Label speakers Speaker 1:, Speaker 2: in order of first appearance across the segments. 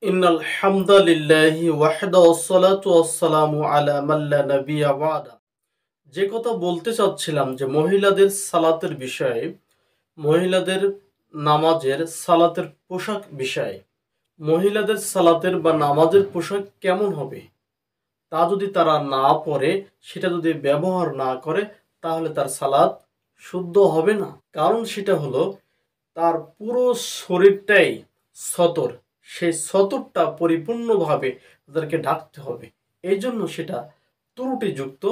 Speaker 1: ইন্নাল হামদালিল্লাহি ওয়াহদা ওয়াসসালাতু ওয়াসসালামু আলা মান লা নাবিয়্যা বা'দা। যে কথা বলতে চাচ্ছিলাম যে মহিলাদের সালাতের বিষয়ে, মহিলাদের নামাজের সালাতের পোশাক বিষয়ে। মহিলাদের সালাতের বা নামাজের পোশাক কেমন হবে? তা যদি তারা না পরে, সেটা যদি ব্যবহার না করে, তাহলে তার সালাত শুদ্ধ হবে না। কারণ সেটা হলো তার পুরো শরীরটাই সতর, সেই সতরটা পরিপূর্ণভাবে তাদেরকে ঢাকতে হবে। এই জন্য সেটা ত্রুটিযুক্ত,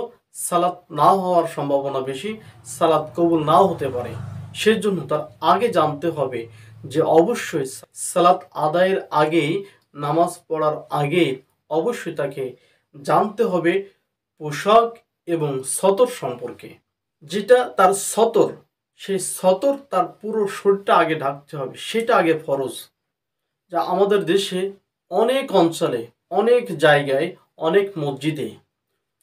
Speaker 1: সালাত না হওয়ার সম্ভাবনা বেশি, সালাত কবুল নাও হতে পারে। সেজন্য তার আগে জানতে হবে যে অবশ্যই সালাত আদায়ের আগেই, নামাজ পড়ার আগে অবশ্যই তাকে জানতে হবে পোশাক এবং সতর সম্পর্কে। যেটা তার সতর, সেই সতর তার পুরো শরীরটা আগে ঢাকতে হবে, সেটা আগে ফরজ। যা আমাদের দেশে অনেক অঞ্চলে, অনেক জায়গায়, অনেক মসজিদে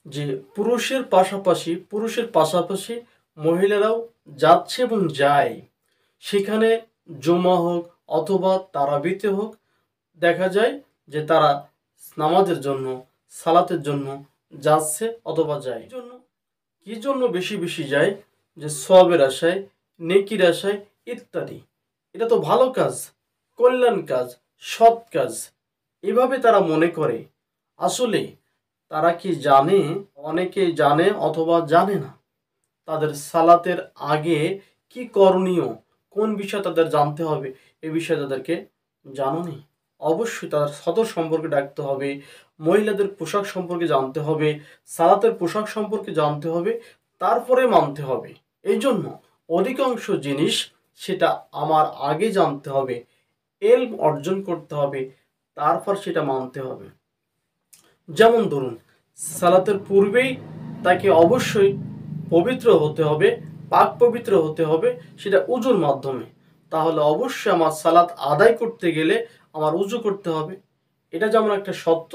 Speaker 1: যে পুরুষের পাশাপাশি মহিলারাও যাচ্ছে এবং যায়। সেখানে জুমা হোক অথবা তারাবিতে হোক, দেখা যায় যে তারা নামাজের জন্য, সালাতের জন্য যাচ্ছে অথবা যায়। কি জন্য বেশি বেশি যায়? যে সওয়াবের আশায়, নেকির আশায় ইত্যাদি। এটা তো ভালো কাজ, কল্যাণ কাজ, সৎ কাজ, এভাবে তারা মনে করে। আসলে তারা কি জানে? অনেকে জানে অথবা জানে না তাদের সালাতের আগে কি করণীয়, কোন বিষয় তাদের জানতে হবে, এ বিষয়ে তাদেরকে জানুনি। অবশ্যই তার সতর সম্পর্কে ডাকতে হবে, মহিলাদের পোশাক সম্পর্কে জানতে হবে, সালাতের পোশাক সম্পর্কে জানতে হবে, তারপরে মানতে হবে। এই জন্য অধিকাংশ জিনিস সেটা আমার আগে জানতে হবে, এলম অর্জন করতে হবে, তারপর সেটা মানতে হবে। যেমন ধরুন, সালাতের পূর্বেই তাকে অবশ্যই পবিত্র হতে হবে, পাক পবিত্র হতে হবে, সেটা উজুর মাধ্যমে। তাহলে অবশ্যই আমার সালাত আদায় করতে গেলে আমার উজু করতে হবে। এটা যেমন একটা সত্য,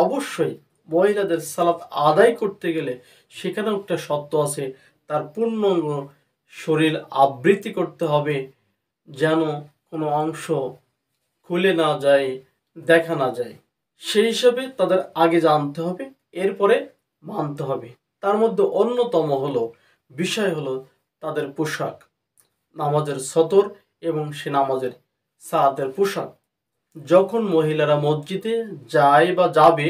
Speaker 1: অবশ্যই মহিলাদের সালাত আদায় করতে গেলে সেখানেও একটা সত্য আছে, তার পূর্ণাঙ্গ শরীর আবৃত্তি করতে হবে, যেন কোনো অংশ খুলে না যায়, দেখা না যায়। সেই হিসাবে তাদের আগে জানতে হবে, এরপরে মানতে হবে। তার মধ্যে অন্যতম বিষয় হলো তাদের পোশাক, নামাজের সতর এবং সে নামাজের সালাতের পোশাক। যখন মহিলারা মসজিদে যায় বা যাবে,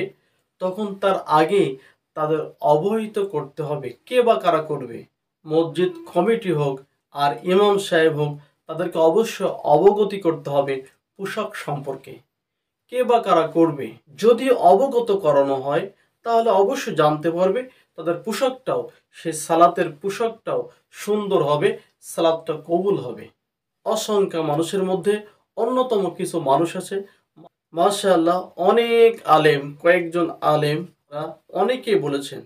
Speaker 1: তখন তার আগে তাদের অবহিত করতে হবে, কে বা কারা করবে। মসজিদ কমিটি হোক আর ইমাম সাহেব হোক, তাদেরকে অবশ্যই অবগতি করতে হবে পোশাক সম্পর্কে, কে বা কারা করবে। যদি অবগত করানো হয়, তাহলে অবশ্যই জানতে পারবে তাদের পোশাকটাও, সে সালাতের পোশাকটাও সুন্দর হবে, সালাতটা কবুল হবে। অসংখ্য মানুষের মধ্যে অন্যতম কিছু মানুষ আছে, মাশাআল্লাহ, অনেক আলেম, কয়েকজন আলেম অনেকে বলেছেন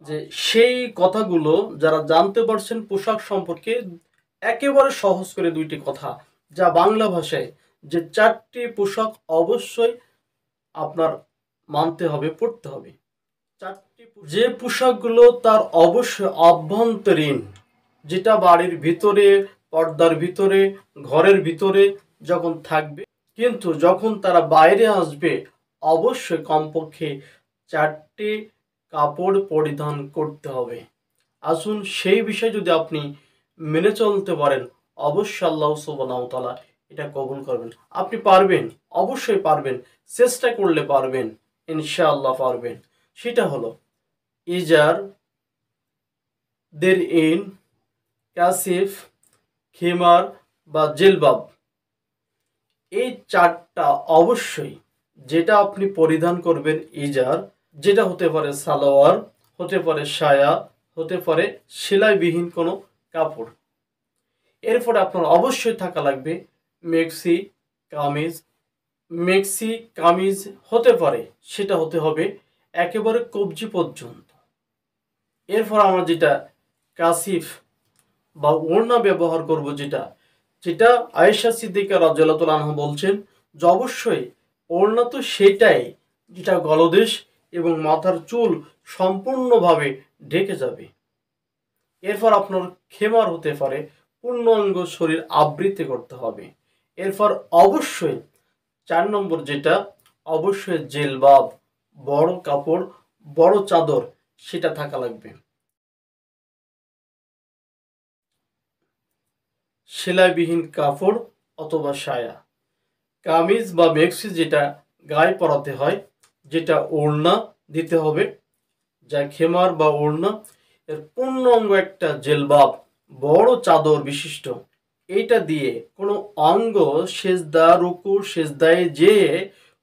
Speaker 1: যে সেই কথাগুলো যারা জানতে পারছেন পোশাক সম্পর্কে, একেবারে সহজ করে দুইটি কথা, যা বাংলা ভাষায়, যে চারটি পোশাক অবশ্যই আপনার মানতে হবে, পড়তে হবে। যে পোশাকগুলো তার অবশ্যই অভ্যন্তরীণ, যেটা বাড়ির ভিতরে, পর্দার ভিতরে, ঘরের ভিতরে যখন থাকবে, কিন্তু যখন তারা বাইরে আসবে অবশ্যই কমপক্ষে চারটি কাপড় পরিধান করতে হবে। আসুন সেই বিষয়ে যদি আপনি মেনে চলতে পারেন, অবশ্যই আল্লাহ সুবহানাহু ওয়া তাআলা এটা কবুল করবেন। আপনি পারবেন, অবশ্যই পারবেন, চেষ্টা করলে পারবেন, ইনশাআল্লাহ পারবেন। সেটা হলো ইজার, দেরইন, কাসিফ, খিমার বা জিলবাব। এই চারটা অবশ্যই, যেটা আপনি পরিধান করবেন ইজার, যেটা হতে পারে সালোয়ার, হতে পারে সায়া, হতে পারে সেলাইবিহীন কোনো কাপড়। এরপরে আপনার অবশ্যই থাকা লাগবে মেক্সি কামিজ। মেক্সি কামিজ হতে পারে, সেটা হতে হবে একেবারে কবজি পর্যন্ত। এরপর আমরা যেটা কাসিফ বা ওড়না ব্যবহার করব, যেটা যেটা আয়েশা সিদ্দিকা রাদিয়াল্লাহু তাআলা আনহা বলছেন যে অবশ্যই ওড়না তো সেটাই যেটা গলদেশ এবং মাথার চুল সম্পূর্ণভাবে ঢেকে যাবে। এরপর আপনার খেমার হতে পারে, পূর্ণাঙ্গ শরীর আবৃত্তি করতে হবে। এরপর অবশ্যই 4 নম্বর যেটা, অবশ্যই জেলবাব, বড় কাপড়, বড় চাদর সেটা থাকা লাগবে। সেলাইবিহীন কাপড় অথবা সায়া, কামিজ বা মেক্সি যেটা গায়ে পরাতে হয়, যেটা ওড়না দিতে হবে, যা খেমার বা ওড়না, এর পূর্ণাঙ্গ একটা জেলবাব, বড় চাদর বিশিষ্ট, এইটা দিয়ে কোনো অঙ্গ সেজদা রুকু সেজদায় যেয়ে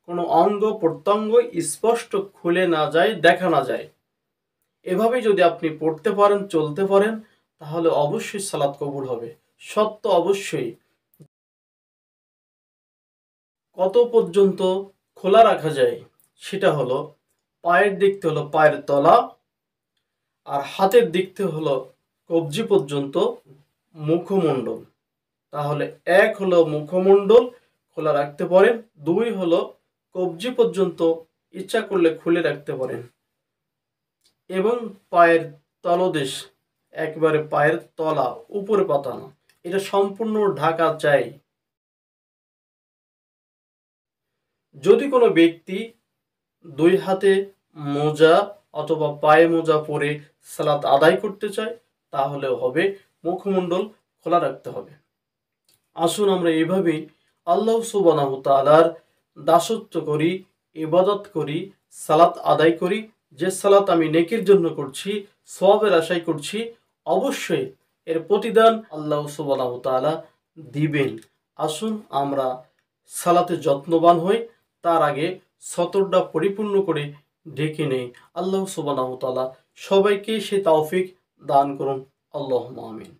Speaker 1: কোনো অঙ্গ প্রত্যঙ্গ স্পষ্ট খুলে না যায়, দেখা না যায়, এভাবে যদি আপনি পড়তে পারেন, চলতে পারেন, তাহলে অবশ্যই সালাত কবুল হবে। সত্য অবশ্যই। কত পর্যন্ত খোলা রাখা যায় সেটা হলো, পায়ের দিকতে হলো পায়ের তলা, আর হাতের দিকতে হলো কবজি পর্যন্ত মুখমণ্ডল। তাহলে এক হলো মুখমণ্ডল খোলা রাখতে পারেন, 2 হলো কবজি পর্যন্ত ইচ্ছা করলে খুলে রাখতে পারেন, এবং পায়ের তলদেশ, একবারে পায়ের তলা উপরে পাতানো, এটা সম্পূর্ণ ঢাকা চাই। যদি কোনো ব্যক্তি 2 হাতে মোজা অথবা পায়ে মোজা পরে সালাত আদায় করতে চায়, তাহলেও হবে, মুখমণ্ডল খোলা রাখতে হবে। আসুন আমরা এইভাবেই আল্লাহ সুবহানাহু তাআলার দাসত্ব করি, ইবাদত করি, সালাত আদায় করি। যে সালাত আমি নেকির জন্য করছি, সওয়াবের আশায় করছি, অবশ্যই এর প্রতিদান আল্লাহ সুবহানাহু তাআলা দিবেন। আসুন আমরা সালাতে যত্নবান হই, তার আগে সতরটা পরিপূর্ণ করে ঢেকে নেই। আল্লাহ সুবহানাহু তাআলা সবাইকে সে তৌফিক দান করুন। আল্লাহুম্মা আমিন।